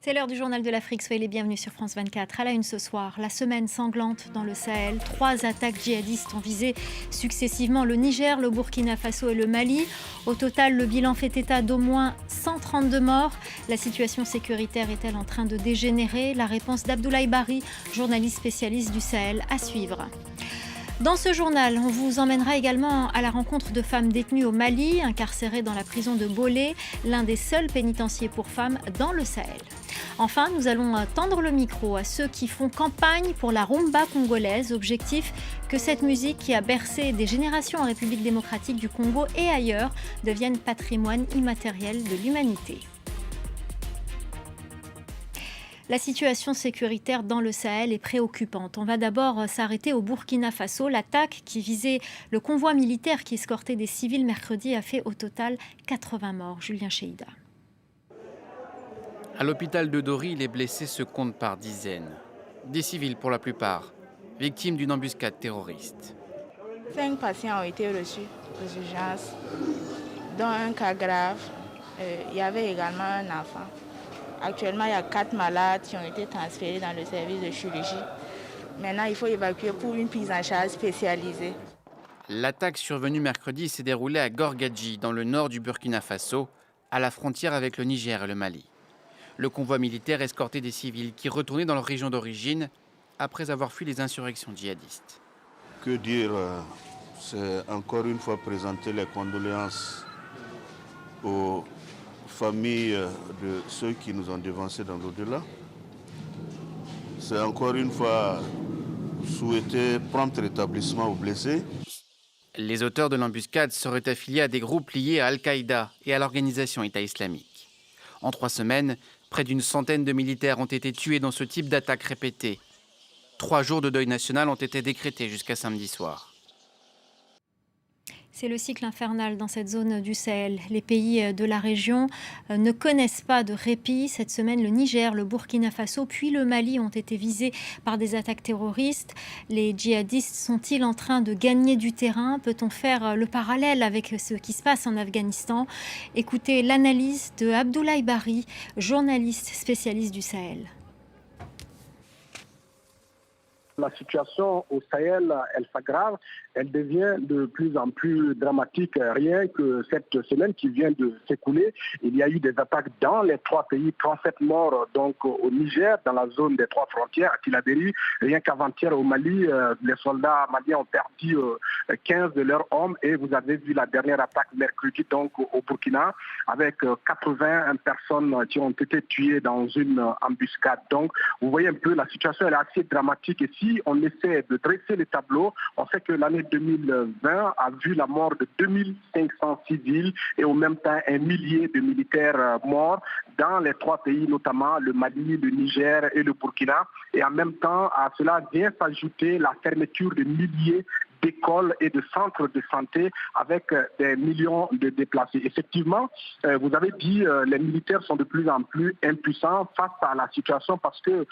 C'est l'heure du journal de l'Afrique, soyez les bienvenus sur France 24. À la une ce soir, la semaine sanglante dans le Sahel. 3 attaques djihadistes ont visé successivement le Niger, le Burkina Faso et le Mali. Au total, le bilan fait état d'au moins 132 morts. La situation sécuritaire est-elle en train de dégénérer? La réponse d'Abdoulaye Bari, journaliste spécialiste du Sahel, à suivre. Dans ce journal, on vous emmènera également à la rencontre de femmes détenues au Mali, incarcérées dans la prison de Bolé, l'un des seuls pénitenciers pour femmes dans le Sahel. Enfin, nous allons tendre le micro à ceux qui font campagne pour la rumba congolaise. Objectif, que cette musique qui a bercé des générations en République démocratique du Congo et ailleurs devienne patrimoine immatériel de l'humanité. La situation sécuritaire dans le Sahel est préoccupante. On va d'abord s'arrêter au Burkina Faso. L'attaque qui visait le convoi militaire qui escortait des civils mercredi a fait au total 80 morts. Julien Cheïda. À l'hôpital de Dori, les blessés se comptent par dizaines. Des civils pour la plupart, victimes d'une embuscade terroriste. 5 patients ont été reçus aux urgences, dont un cas grave. Il y avait également un enfant. Actuellement, il y a 4 malades qui ont été transférés dans le service de chirurgie. Maintenant, il faut évacuer pour une prise en charge spécialisée. L'attaque survenue mercredi s'est déroulée à Gorgadji, dans le nord du Burkina Faso, à la frontière avec le Niger et le Mali. Le convoi militaire escortait des civils qui retournaient dans leur région d'origine après avoir fui les insurrections djihadistes. Que dire, c'est encore une fois présenter les condoléances aux familles de ceux qui nous ont dévancés dans l'au-delà. C'est encore une fois souhaiter prompt rétablissement aux blessés. Les auteurs de l'embuscade seraient affiliés à des groupes liés à Al-Qaïda et à l'organisation État islamique. En 3 semaines, près d'une centaine de militaires ont été tués dans ce type d'attaques répétées. 3 jours de deuil national ont été décrétés jusqu'à samedi soir. C'est le cycle infernal dans cette zone du Sahel. Les pays de la région ne connaissent pas de répit. Cette semaine, le Niger, le Burkina Faso, puis le Mali ont été visés par des attaques terroristes. Les djihadistes sont-ils en train de gagner du terrain? Peut-on faire le parallèle avec ce qui se passe en Afghanistan? Écoutez l'analyse de Abdoulaye Bari, journaliste spécialiste du Sahel. La situation au Sahel, elle s'aggrave, elle devient de plus en plus dramatique. Rien que cette semaine qui vient de s'écouler, il y a eu des attaques dans les 3 pays, 37 morts donc au Niger, dans la zone des 3 frontières, à Tilaberi. Rien qu'avant-hier au Mali, les soldats maliens ont perdu 15 de leurs hommes et vous avez vu la dernière attaque mercredi donc au Burkina avec 80 personnes qui ont été tuées dans une embuscade. Donc vous voyez un peu la situation, elle est assez dramatique et si on essaie de dresser les tableaux, on sait que l'année 2020 a vu la mort de 2500 civils et au même temps 1 millier de militaires morts dans les 3 pays, notamment le Mali, le Niger et le Burkina. Et en même temps, à cela vient s'ajouter la fermeture de milliers d'écoles et de centres de santé avec des millions de déplacés. Effectivement, vous avez dit les militaires sont de plus en plus impuissants face à la situation parce que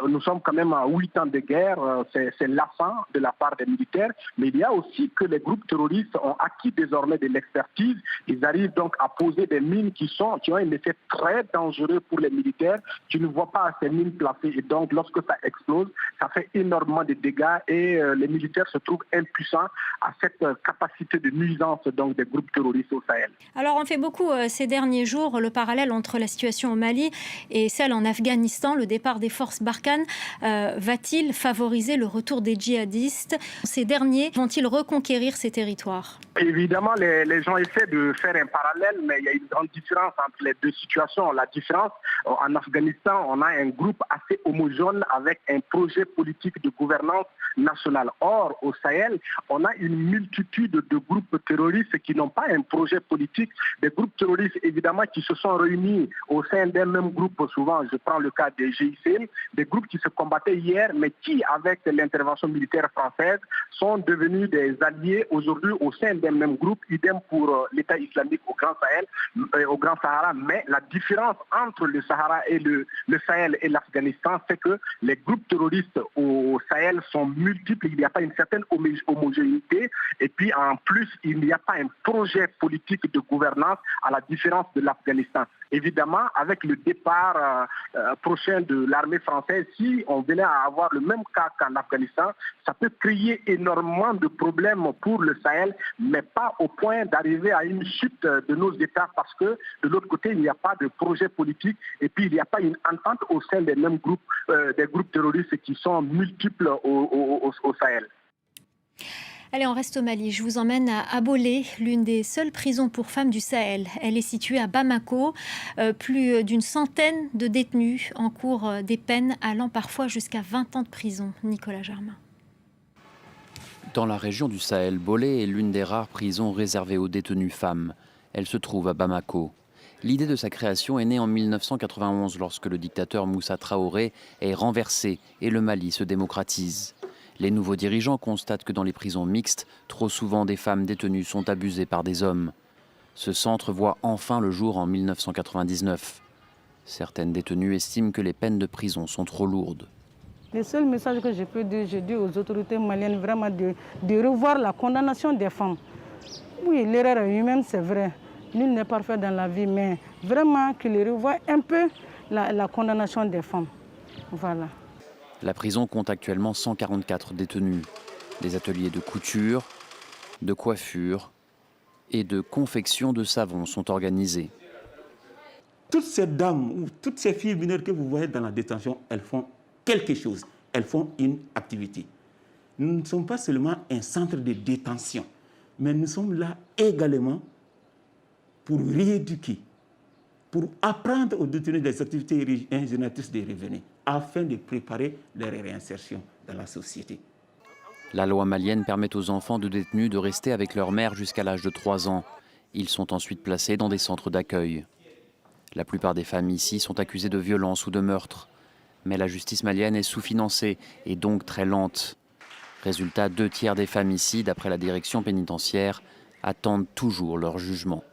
nous sommes quand même à 8 ans de guerre, c'est lassant de la part des militaires, mais il y a aussi que les groupes terroristes ont acquis désormais de l'expertise. Ils arrivent donc à poser des mines qui ont un effet très dangereux pour les militaires qui ne voient pas ces mines placées. Et donc, lorsque ça explose, ça fait énormément de dégâts et les militaires se trouvent impuissants à cette capacité de nuisance donc, des groupes terroristes au Sahel. Alors, on fait beaucoup ces derniers jours le parallèle entre la situation au Mali et celle en Afghanistan. Le départ des forces Barkhane va-t-il favoriser le retour des djihadistes? Ces derniers vont-ils reconquérir ces territoires? Évidemment, les gens essaient de faire un parallèle, mais il y a une grande différence entre les 2 situations. La différence, en Afghanistan, on a un groupe assez homogène avec un projet politique de gouvernance nationale. Or, au Sahel, on a une multitude de groupes terroristes qui n'ont pas un projet politique. Des groupes terroristes, évidemment, qui se sont réunis au sein d'un même groupe. Souvent, je prends le cas des GICN, des groupes qui se combattaient hier, mais qui, avec l'intervention militaire française, sont devenus des alliés aujourd'hui au sein d'un même groupe. Idem pour l'État islamique au Grand Sahara. Mais la différence entre le Sahara et le Sahel et l'Afghanistan, c'est que les groupes terroristes au Sahel sont multiples. Il n'y a pas une certaine homogénéité. Et puis en plus, il n'y a pas un projet politique de gouvernance à la différence de l'Afghanistan. Évidemment, avec le départ prochain de l'armée française, si on venait à avoir le même cas qu'en Afghanistan, ça peut créer énormément de problèmes pour le Sahel, mais pas au point d'arriver à une chute de nos États parce que de l'autre côté, il n'y a pas de projet politique et puis il n'y a pas une entente au sein des mêmes groupes, des groupes terroristes qui sont multiples au Sahel. Allez, on reste au Mali. Je vous emmène à Bolé, l'une des seules prisons pour femmes du Sahel. Elle est située à Bamako. Plus d'une centaine de détenus encourent des peines allant parfois jusqu'à 20 ans de prison. Nicolas Germain. Dans la région du Sahel, Bolé est l'une des rares prisons réservées aux détenues femmes. Elle se trouve à Bamako. L'idée de sa création est née en 1991 lorsque le dictateur Moussa Traoré est renversé et le Mali se démocratise. Les nouveaux dirigeants constatent que dans les prisons mixtes, trop souvent des femmes détenues sont abusées par des hommes. Ce centre voit enfin le jour en 1999. Certaines détenues estiment que les peines de prison sont trop lourdes. Le seul message que je peux dire, je dis aux autorités maliennes vraiment de revoir la condamnation des femmes. Oui, l'erreur est humaine, c'est vrai. Nul n'est parfait dans la vie, mais vraiment qu'ils revoient un peu la condamnation des femmes. Voilà. La prison compte actuellement 144 détenus. Des ateliers de couture, de coiffure et de confection de savon sont organisés. Toutes ces dames ou toutes ces filles mineures que vous voyez dans la détention, elles font quelque chose, elles font une activité. Nous ne sommes pas seulement un centre de détention, mais nous sommes là également pour rééduquer, pour apprendre aux détenus des activités génératrices de revenus, afin de préparer leur réinsertion dans la société. La loi malienne permet aux enfants de détenus de rester avec leur mère jusqu'à l'âge de 3 ans. Ils sont ensuite placés dans des centres d'accueil. La plupart des femmes ici sont accusées de violence ou de meurtre. Mais la justice malienne est sous-financée et donc très lente. Résultat, 2/3 des femmes ici, d'après la direction pénitentiaire, attendent toujours leur jugement.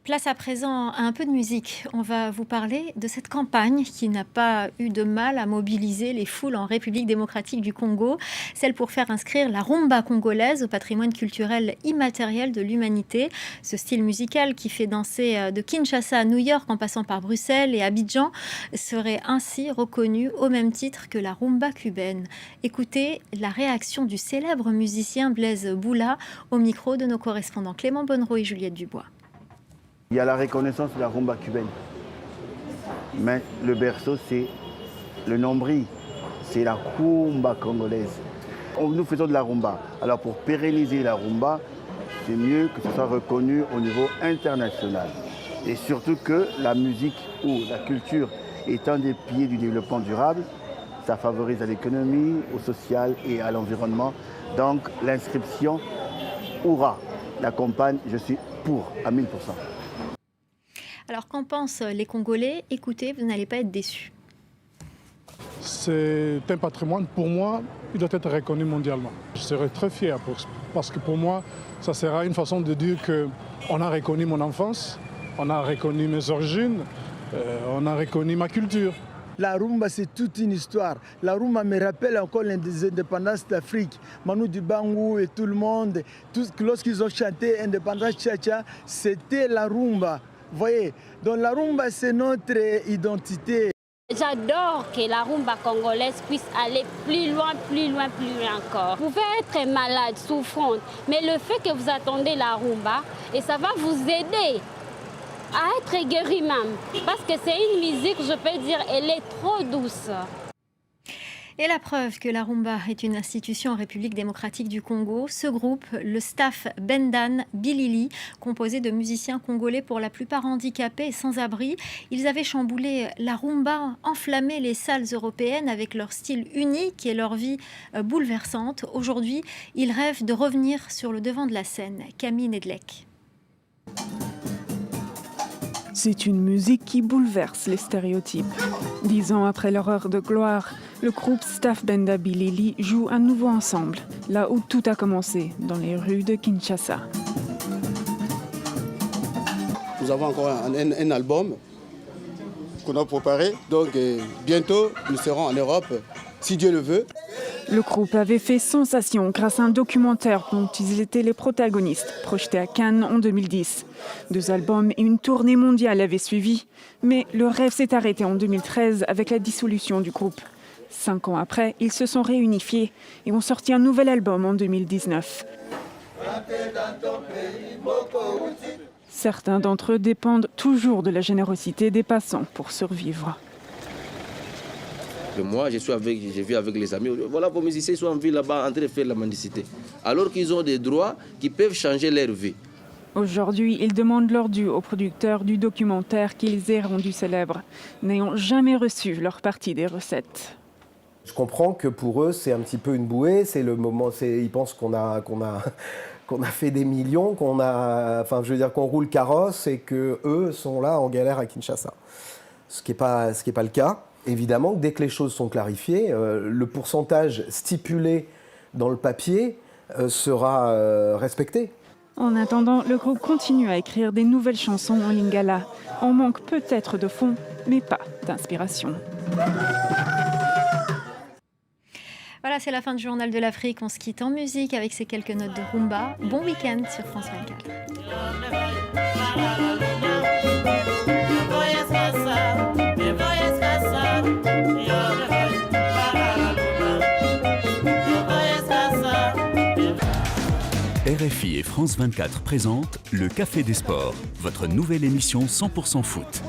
Place à présent à un peu de musique. On va vous parler de cette campagne qui n'a pas eu de mal à mobiliser les foules en République démocratique du Congo, celle pour faire inscrire la rumba congolaise au patrimoine culturel immatériel de l'humanité. Ce style musical qui fait danser de Kinshasa à New York en passant par Bruxelles et Abidjan serait ainsi reconnu au même titre que la rumba cubaine. Écoutez la réaction du célèbre musicien Blaise Boula au micro de nos correspondants Clément Bonnereau et Juliette Dubois. Il y a la reconnaissance de la rumba cubaine. Mais le berceau, c'est le nombril. C'est la rumba congolaise. Nous faisons de la rumba. Alors pour pérenniser la rumba, c'est mieux que ce soit reconnu au niveau international. Et surtout que la musique ou la culture est un des piliers du développement durable. Ça favorise à l'économie, au social et à l'environnement. Donc l'inscription Oura l'accompagne. Je suis pour à 1000%. Alors qu'en pensent les Congolais? Écoutez, vous n'allez pas être déçus. C'est un patrimoine, pour moi, il doit être reconnu mondialement. Je serais très fier parce que pour moi, ça sera une façon de dire qu'on a reconnu mon enfance, on a reconnu mes origines, on a reconnu ma culture. La rumba, c'est toute une histoire. La rumba me rappelle encore l'indépendance d'Afrique. Manu Dibango et tout le monde, lorsqu'ils ont chanté Indépendance Tcha-Tcha, c'était la rumba. Vous voyez, donc la rumba, c'est notre identité. J'adore que la rumba congolaise puisse aller plus loin encore. Vous pouvez être malade, souffrante, mais le fait que vous attendez la rumba, et ça va vous aider à être guéri même. Parce que c'est une musique, je peux dire, elle est trop douce. Et la preuve que la rumba est une institution en République démocratique du Congo, ce groupe, le staff Bendan Bilili, composé de musiciens congolais pour la plupart handicapés et sans abri, ils avaient chamboulé la rumba, enflammé les salles européennes avec leur style unique et leur vie bouleversante. Aujourd'hui, ils rêvent de revenir sur le devant de la scène. Camille Nedlek. C'est une musique qui bouleverse les stéréotypes. 10 ans après leur heure de gloire, le groupe Staff Benda Bilili joue à nouveau ensemble, là où tout a commencé, dans les rues de Kinshasa. Nous avons encore un album qu'on a préparé, donc bientôt nous serons en Europe, si Dieu le veut. Le groupe avait fait sensation grâce à un documentaire dont ils étaient les protagonistes, projeté à Cannes en 2010. 2 albums et une tournée mondiale avaient suivi, mais le rêve s'est arrêté en 2013 avec la dissolution du groupe. 5 ans après, ils se sont réunifiés et ont sorti un nouvel album en 2019. Certains d'entre eux dépendent toujours de la générosité des passants pour survivre. Moi, j'ai vu avec les amis, voilà, vos musiciens sont en ville là-bas en train de faire la mendicité. Alors qu'ils ont des droits qui peuvent changer leur vie. Aujourd'hui, ils demandent leur dû aux producteurs du documentaire qu'ils aient rendu célèbre, n'ayant jamais reçu leur partie des recettes. Je comprends que pour eux, c'est un petit peu une bouée, c'est le moment, ils pensent qu'on a fait des millions, qu'on roule carrosse et qu'eux sont là en galère à Kinshasa. Ce qui n'est pas le cas. Évidemment, dès que les choses sont clarifiées, le pourcentage stipulé dans le papier sera respecté. En attendant, le groupe continue à écrire des nouvelles chansons en lingala. On manque peut-être de fond, mais pas d'inspiration. Voilà, c'est la fin du Journal de l'Afrique. On se quitte en musique avec ces quelques notes de rumba. Bon week-end sur France 24. RFI et France 24 présentent le Café des Sports, votre nouvelle émission 100% foot.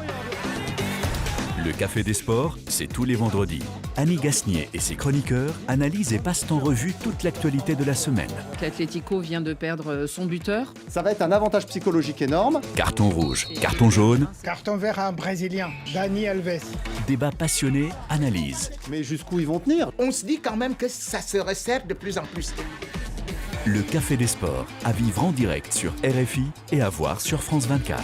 Le Café des Sports, c'est tous les vendredis. Annie Gasnier et ses chroniqueurs analysent et passent en revue toute l'actualité de la semaine. L'Atlético vient de perdre son buteur. Ça va être un avantage psychologique énorme. Carton rouge, carton jaune. Carton vert à un Brésilien, Dani Alves. Débat passionné, analyse. Mais jusqu'où ils vont tenir? On se dit quand même que ça se resserre de plus en plus. Le Café des Sports, à vivre en direct sur RFI et à voir sur France 24.